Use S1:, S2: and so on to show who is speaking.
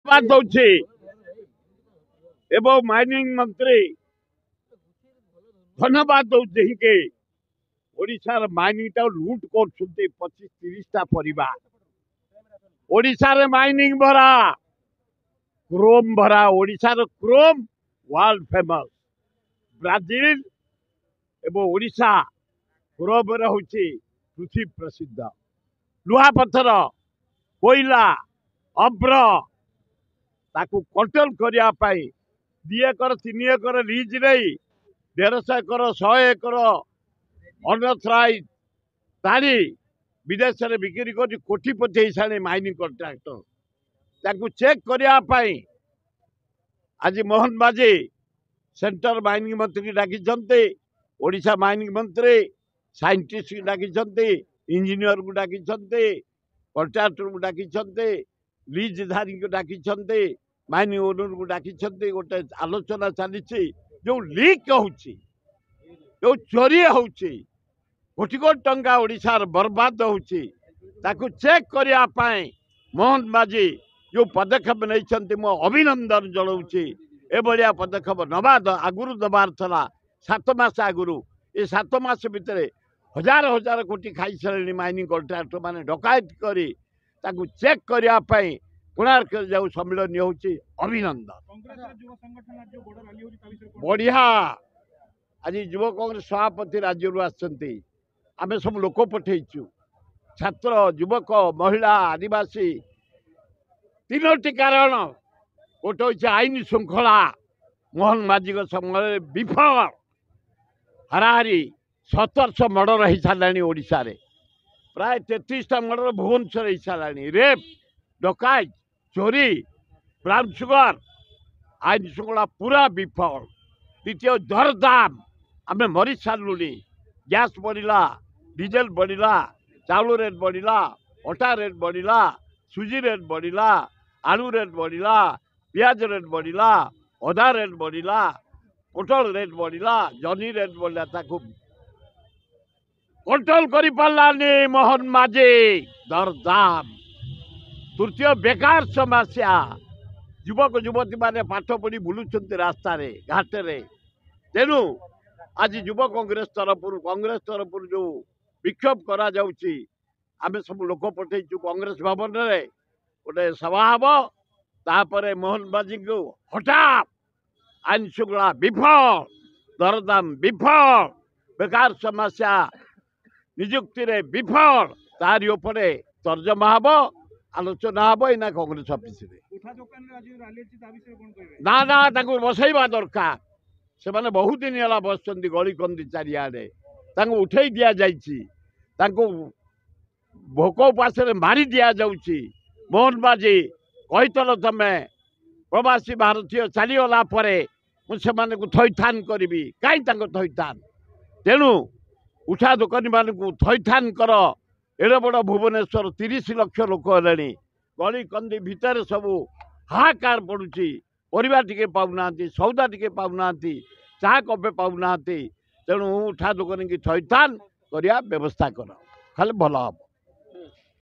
S1: बात दौचे एवं माइनिंग मंत्री धन्यवाद दौचे के ओडिशार माइनिंग टा लूट कर 25-30 परिवार ओडिशार माइनिंग भरा क्रोम भरा ओडिशार क्रोम वर्ल्ड फेमस ब्राजिल एवं ओडिशा क्रोम होची पृथ्वी प्रसिद्ध लुहा पत्थर कोयला अभ्र ताकू कंट्रोल करने 2 एकर 3 एकर लीज नहीं 150 एकर 100 एकर अनथराइज तारी विदेश में बिक्री कर कोटिपति सारे माइनिंग कंट्राक्टर ताकू चेक करने आज मोहन बाजी सेंटर माइनिंग मंत्री डाकी ओडिशा माइनिंग मंत्री साइंटिस्ट डाकी इंजीनियर को डाकी कंट्राक्टर को डाकी लीजधारी को डाकी माइनिंग ओनर को डाकी गोटे आलोचना चली जो लीक हो चोरी हो कोटी कोटी टंका ओडिशार बर्बाद होची ताकू चेक करने मोहन बाजी जो पदक्षेप नहीं मो अभिनंदन जनाऊँगी एभलिया पदक्षेप नवा आगुरी दबार था 7 मास आगुरी ये 7 मास भितर हजार हजार कोटी खाई सारे माइनिंग कंट्राक्टर माने डकायत करी ताकू चेक करने कोणार्क जो सम्मिलन होची अभिनंदन बढ़िया आज युवा कांग्रेस सभापति राज्य आम सब लोक पठेचु छात्र युवक महिला आदिवासी 3टी कारण गोटे हूँ आईन श्रृंखला मोहन माझी समय विफल हाराहारी 1700 मर्डर हो सारे ओडिशा रे प्राय 33टा मर्डर भुवनेश्वर हो सारे रेप डकायत चोरी ब्राउन सुगर आईन श्रृंखला पूरा विफल द्वितीय दरदाम आम मरी सारूनी गैस बढ़ला डीजेल बढ़ला चाउल रेट बढ़ला अटा रेट बढ़ला सुजी रेट बढ़ला आलू रेट बढ़ला पियाज रेट बढ़ला अदा रेट बढ़ला पोटल रेट बढ़ला जनी रेट बढ़ला ताकू कंट्रोल करि पारलानी मोहन माझी दरदाम तृतीय बेकार समस्या युवक युवती माने पाठ पढ़ी बुलुंट रास्ता घाट तेणु आज युव कांग्रेस तरफ जो विक्षोभ करा जाउची आमे सब लोक पठेचु कांग्रेस भवन रे गोटे सभा हम तापर मोहन बाजी को हठात आईन श्रृंखला विफल दरदाम विफल बेकार समस्या निजुक्ति रे विफल तारी उपरे तर्जमा हम आलोचना हम ना कांग्रेस ऑफिस ना ना बसैबा दरकार से माने बहुत दिन है बस गली कंदी चारिआडे उठे दि जा भोक उपास मारी दि जाऊँगी मोहन बाजी कहीतल तमें प्रवासी भारतीय चलीगला मुझे थैथान करी कहीं थैथान तेणु उठा दुकानी मान थैथान कर एड़े बड़ भुवनेश्वर 30 लाख लोक है गली कंदी भितर सबू हाहाकार पड़ुची परिवार टिके पाऊना सौदा टिके पाऊना चाह कपे पाऊना तेणु उठा दुकानी की थैथान करने व्यवस्था कर खाली भल हम।